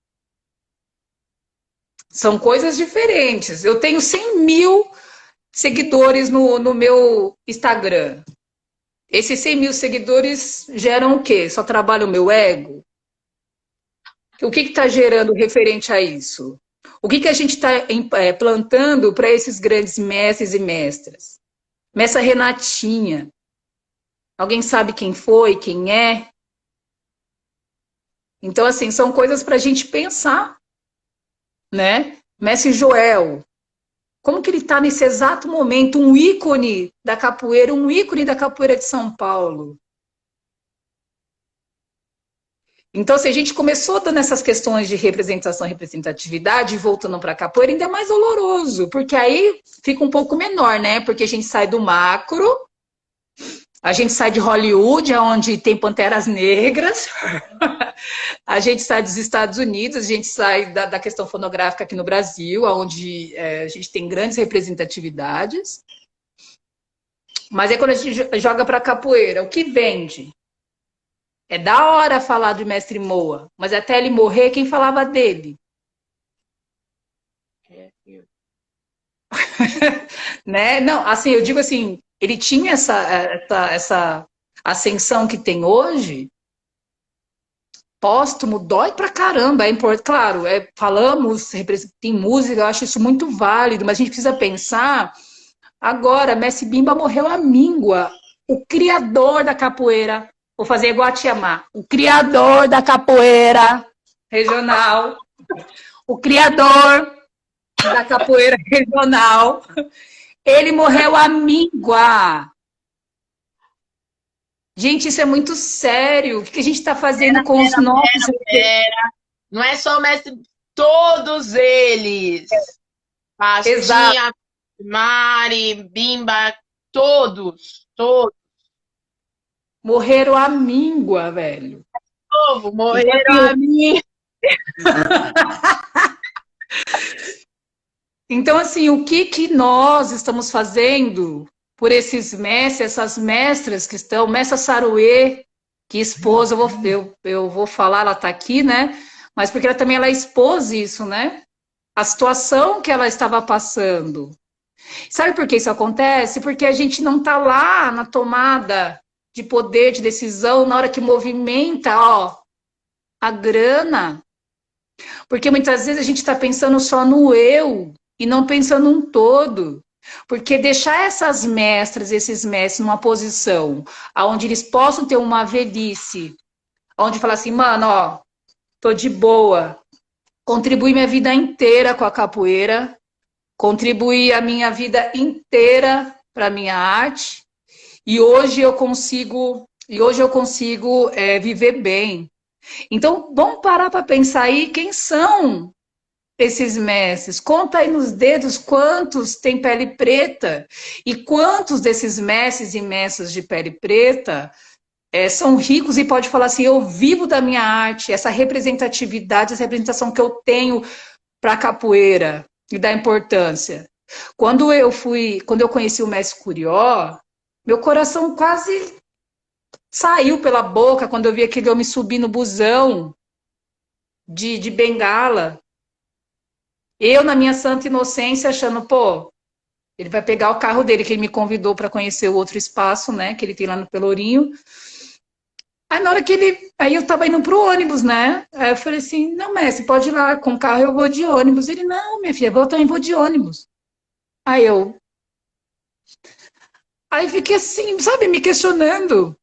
São coisas diferentes. Eu tenho 100 mil seguidores no meu Instagram. Esses 100 mil seguidores geram o quê? Só trabalha o meu ego? O que está gerando referente a isso? O que a gente está plantando para esses grandes mestres e mestras? Mestra Renatinha. Alguém sabe quem foi, quem é? Então, assim, são coisas para a gente pensar, né? Mestre Joel. Como que ele está nesse exato momento, um ícone da capoeira de São Paulo? Então, se a gente começou dando essas questões de representação e representatividade, voltando para a capoeira, ainda é mais doloroso, porque aí fica um pouco menor, né? Porque a gente sai do macro, a gente sai de Hollywood, onde tem panteras negras, a gente sai dos Estados Unidos, a gente sai da questão fonográfica aqui no Brasil, onde a gente tem grandes representatividades. Mas aí quando a gente joga para a capoeira, o que vende? É da hora falar de Mestre Moa, mas até ele morrer, quem falava dele? Né? Não, assim, eu digo assim, ele tinha essa ascensão que tem hoje, póstumo, dói pra caramba, é importante, claro, falamos, tem música, eu acho isso muito válido, mas a gente precisa pensar, agora, Messi Bimba morreu à míngua, o criador da capoeira, vou fazer igual a Tiamá, o criador da capoeira regional, o criador da capoeira regional, ele morreu à míngua. Gente, isso é muito sério. O que a gente está fazendo com os nossos... Não é só o mestre, todos eles. Exato. Pastinha, Mari, Bimba, todos, todos. Morreram à míngua, velho. Novo, morreram a mim. Então, assim, o que nós estamos fazendo por esses mestres, essas mestras que estão, mestra Saruê, que expôs, eu vou falar, ela está aqui, né? Mas porque ela expôs isso, né? A situação que ela estava passando. Sabe por que isso acontece? Porque a gente não está lá na tomada de poder, de decisão, na hora que movimenta, ó, a grana. Porque muitas vezes a gente está pensando só no eu e não pensando num todo. Porque deixar essas mestras, esses mestres numa posição onde eles possam ter uma velhice, onde falar assim, mano, ó, tô de boa, contribuí minha vida inteira com a capoeira, contribuí a minha vida inteira para a minha arte, e hoje eu consigo viver bem. Então, vamos parar para pensar aí quem são esses mestres. Conta aí nos dedos quantos têm pele preta e quantos desses mestres e mestras de pele preta são ricos e pode falar assim, eu vivo da minha arte, essa representatividade, essa representação que eu tenho para a capoeira e da importância. Quando eu conheci o mestre Curió, meu coração quase saiu pela boca quando eu vi aquele homem subir no busão de bengala. Eu, na minha santa inocência, achando, pô, ele vai pegar o carro dele, que ele me convidou para conhecer o outro espaço, né, que ele tem lá no Pelourinho. Aí na hora que aí eu tava indo pro ônibus, né? Aí eu falei assim, não, mestre, pode ir lá, com o carro eu vou de ônibus. Ele, não, minha filha, eu também vou de ônibus. Aí fiquei assim, sabe, me questionando.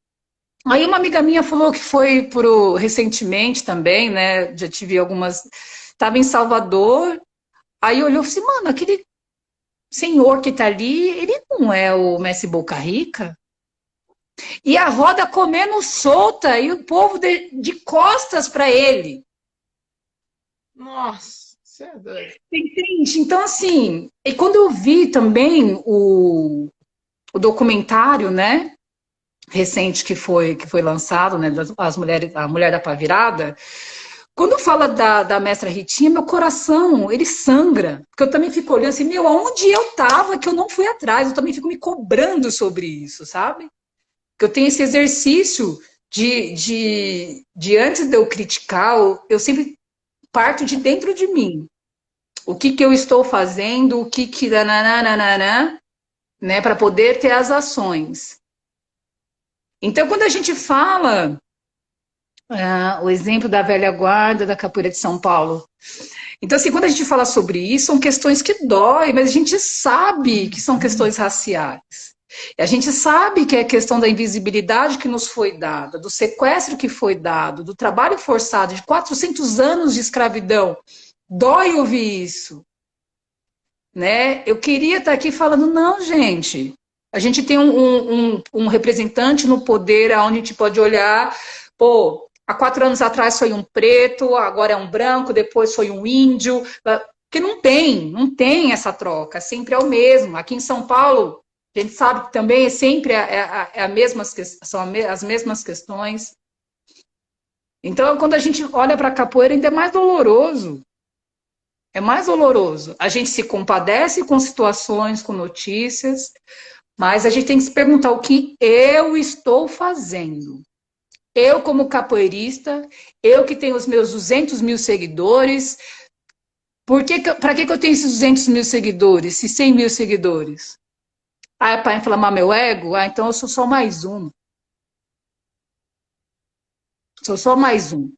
Aí uma amiga minha falou que foi recentemente também, né? Já tive algumas. Estava em Salvador. Aí olhou e falou assim, mano, aquele senhor que tá ali, ele não é o Mestre Boca Rica? E a roda comendo solta e o povo de costas para ele. Nossa, você é doido. Entende? Então, assim, e quando eu vi também o documentário, né, recente que foi lançado, né, das mulheres, a Mulher da Pá Virada, quando fala da mestra Ritinha, meu coração, ele sangra. Porque eu também fico olhando assim, meu, aonde eu tava que eu não fui atrás? Eu também fico me cobrando sobre isso, sabe? Que eu tenho esse exercício de antes de eu criticar, eu sempre parto de dentro de mim. O que que eu estou fazendo, o que que... Nananana, né, para poder ter as ações. Então, quando a gente fala o exemplo da velha guarda da capoeira de São Paulo. Então, assim, quando a gente fala sobre isso, são questões que doem, mas a gente sabe que são questões raciais. E a gente sabe que é a questão da invisibilidade que nos foi dada, do sequestro que foi dado, do trabalho forçado, de 400 anos de escravidão. Dói ouvir isso. Né? Eu queria estar aqui falando, não, gente. A gente tem um representante no poder onde a gente pode olhar, pô, há 4 anos atrás foi um preto, agora é um branco, depois foi um índio. Porque não tem essa troca, sempre é o mesmo. Aqui em São Paulo, a gente sabe que também sempre são as mesmas questões. Então, quando a gente olha para a capoeira, ainda é mais doloroso. É mais doloroso. A gente se compadece com situações, com notícias, mas a gente tem que se perguntar o que eu estou fazendo. Eu, como capoeirista, eu que tenho os meus 200 mil seguidores, para que eu tenho esses 200 mil seguidores, esses 100 mil seguidores? Ah, é para inflamar meu ego? Ah, então eu sou só mais um. Sou só mais um.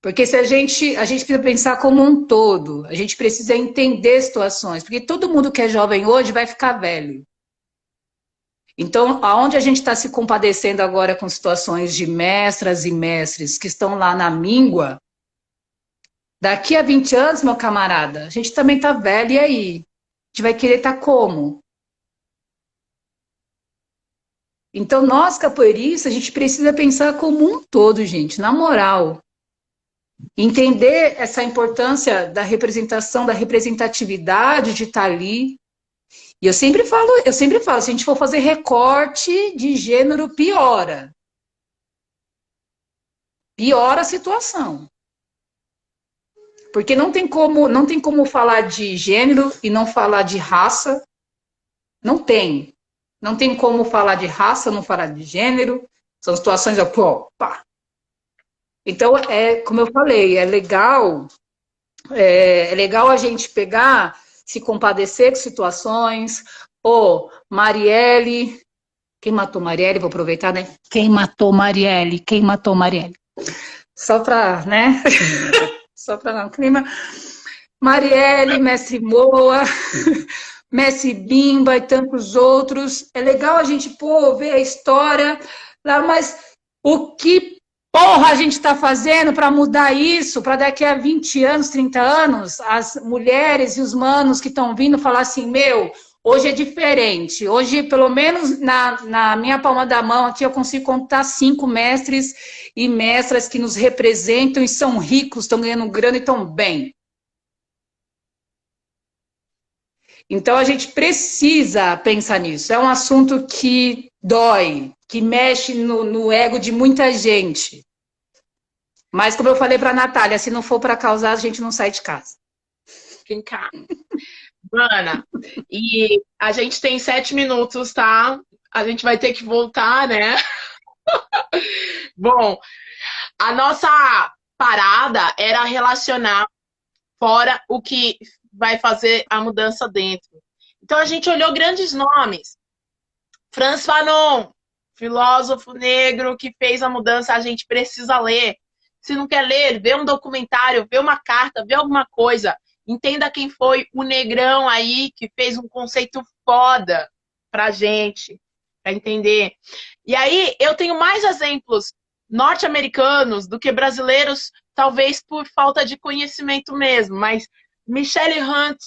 Porque se a gente precisa pensar como um todo, a gente precisa entender situações, porque todo mundo que é jovem hoje vai ficar velho. Então, aonde a gente está se compadecendo agora com situações de mestras e mestres que estão lá na míngua, daqui a 20 anos, meu camarada, a gente também está velho, e aí? A gente vai querer estar como? Então, nós, capoeiristas, a gente precisa pensar como um todo, gente, na moral. Entender essa importância da representação, da representatividade de estar ali. E eu sempre falo, se a gente for fazer recorte de gênero, piora. Piora a situação. Porque não tem como falar de gênero e não falar de raça. Não tem. Não tem como falar de raça, não falar de gênero. São situações, pô, pá. Então, como eu falei, é legal a gente pegar, se compadecer com situações. Pô, Marielle, quem matou Marielle? Vou aproveitar, né? Quem matou Marielle? Quem matou Marielle? Só para, né? Só para dar um clima. Marielle, Mestre Moa, Mestre Bimba e tantos outros. É legal a gente, pô, ver a história, mas o que porra a gente está fazendo para mudar isso, para daqui a 20 anos, 30 anos, as mulheres e os manos que estão vindo falar assim, meu, hoje é diferente. Hoje, pelo menos na minha palma da mão aqui, eu consigo contar 5 mestres e mestras que nos representam e são ricos, estão ganhando grana e estão bem. Então, a gente precisa pensar nisso. É um assunto que dói, que mexe no ego de muita gente. Mas, como eu falei para a Natália, se não for para causar, a gente não sai de casa. Vem cá. Mana, e a gente tem 7 minutos, tá? A gente vai ter que voltar, né? Bom, a nossa parada era relacionar fora o que vai fazer a mudança dentro. Então a gente olhou grandes nomes. Frantz Fanon, filósofo negro que fez a mudança, a gente precisa ler. Se não quer ler, vê um documentário, vê uma carta, vê alguma coisa. Entenda quem foi o negrão aí que fez um conceito foda pra gente, pra entender. E aí eu tenho mais exemplos norte-americanos do que brasileiros, talvez por falta de conhecimento mesmo, mas Michelle Hunt,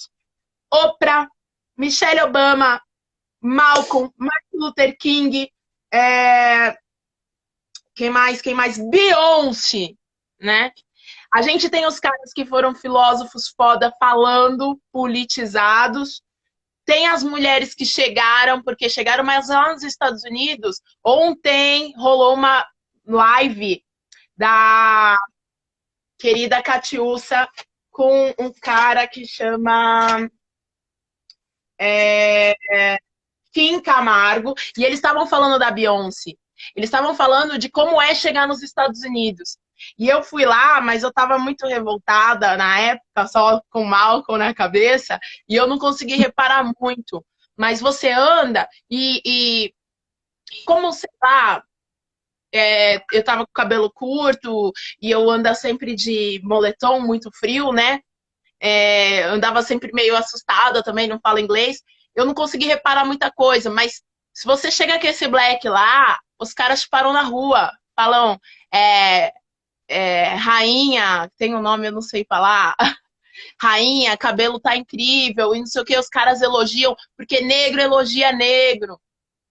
Oprah, Michelle Obama, Malcolm, Martin Luther King, quem mais? Beyoncé, né? A gente tem os caras que foram filósofos foda falando, politizados. Tem as mulheres que chegaram, porque chegaram mais lá nos Estados Unidos. Ontem rolou uma live da querida Catiúcia com um cara que chama Kim Camargo, e eles estavam falando da Beyoncé. Eles estavam falando de como é chegar nos Estados Unidos. E eu fui lá, mas eu estava muito revoltada na época, só com Malcolm na cabeça, e eu não consegui reparar muito. Mas você anda e como, sei lá, eu tava com o cabelo curto e eu ando sempre de moletom, muito frio, né? Andava sempre meio assustada, também não falo inglês. Eu não consegui reparar muita coisa, mas se você chega com esse black lá, os caras te param na rua, falam, rainha, tem um nome, eu não sei falar, rainha, cabelo tá incrível, e não sei o que, os caras elogiam, porque negro elogia negro.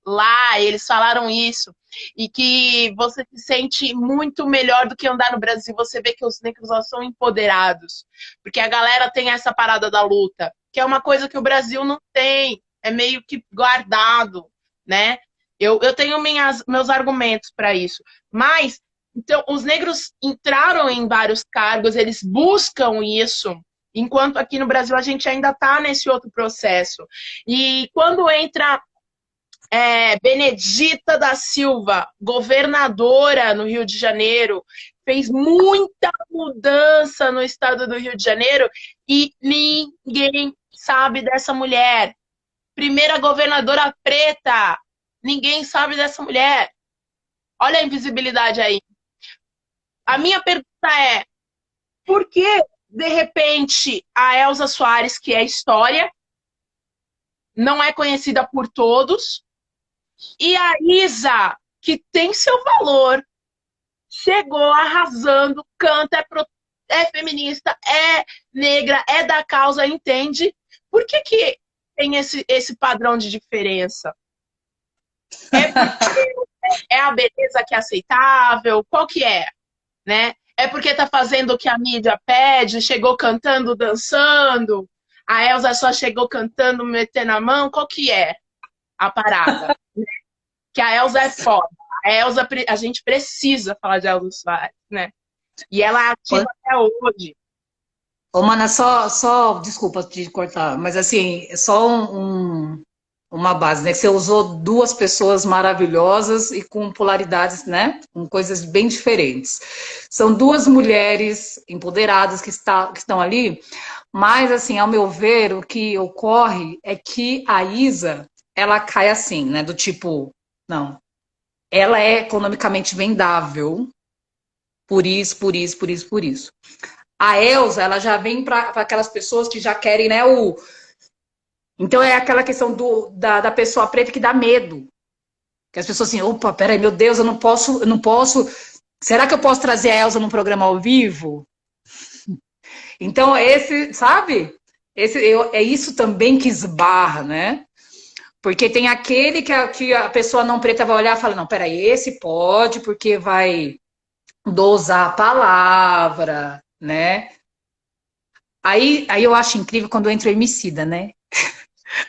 Lá, eles falaram isso, e que você se sente muito melhor do que andar no Brasil. Você vê que os negros são empoderados, porque a galera tem essa parada da luta, que é uma coisa que o Brasil não tem, é meio que guardado, né? Eu tenho meus argumentos para isso, mas então os negros entraram em vários cargos, eles buscam isso, enquanto aqui no Brasil a gente ainda está nesse outro processo. E quando entra Benedita da Silva, governadora no Rio de Janeiro, fez muita mudança no estado do Rio de Janeiro e ninguém sabe dessa mulher. Primeira governadora preta, ninguém sabe dessa mulher. Olha a invisibilidade aí. A minha pergunta é, por que, de repente, a Elza Soares, que é história, não é conhecida por todos, e a Isa, que tem seu valor, chegou arrasando, canta, é feminista, é negra, é da causa, entende? Por que tem esse padrão de diferença? É porque é a beleza que é aceitável? Qual que é? Né? É porque tá fazendo o que a mídia pede, chegou cantando, dançando, a Elza só chegou cantando, metendo a mão, qual que é a parada? Que a Elza é foda. A Elza, a gente precisa falar de Elza Soares, né? E ela é ativa até hoje. Ô, Mana, só, desculpa te cortar, mas assim, só uma base, né? Você usou duas pessoas maravilhosas e com polaridades, né? Com coisas bem diferentes. São duas mulheres empoderadas que estão ali, mas, assim, ao meu ver, o que ocorre é que a Isa, ela cai assim, né? Do tipo, não, ela é economicamente vendável, por isso, por isso, por isso, por isso. A Elza, ela já vem para aquelas pessoas que já querem, né, Então é aquela questão da pessoa preta que dá medo. Que as pessoas assim, opa, peraí, meu Deus, eu não posso. Será que eu posso trazer a Elza num programa ao vivo? Então, sabe? É isso também que esbarra, né? Porque tem aquele que a pessoa não preta vai olhar e fala, não, peraí, esse pode, porque vai dosar a palavra, né? Aí eu acho incrível quando entra o Emicida, né?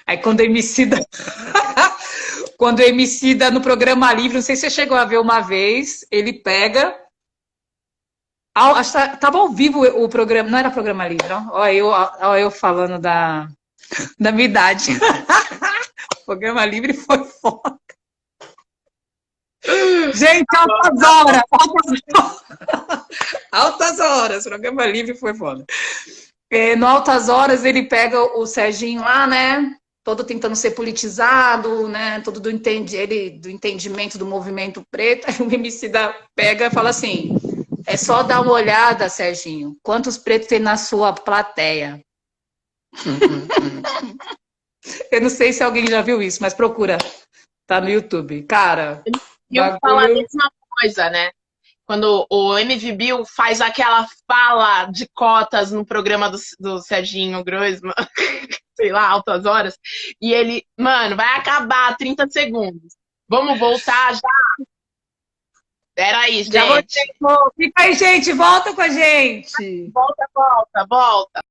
Aí quando o Emicida... quando o Emicida no Programa Livre, não sei se você chegou a ver uma vez, ele pega... Acho que tava ao vivo o programa, não era Programa Livre, não? Olha eu falando da minha idade. O Programa Livre foi foda. Gente, altas horas! Altas horas! O Programa Livre foi foda. No Altas Horas, ele pega o Serginho lá, né? Todo tentando ser politizado, né? Todo do entendimento do movimento preto. Aí o Emicida pega e fala assim: é só dar uma olhada, Serginho. Quantos pretos tem na sua plateia? Eu não sei se alguém já viu isso, mas procura. Tá no YouTube. Cara, eu falo a mesma coisa, né? quando o MV Bill faz aquela fala de cotas no programa do Serginho Groisman, sei lá, altas horas, e ele, mano, vai acabar 30 segundos. Vamos voltar já? Era aí, Já gente. voltei. Fica aí, gente. Volta com a gente. Volta, volta, volta.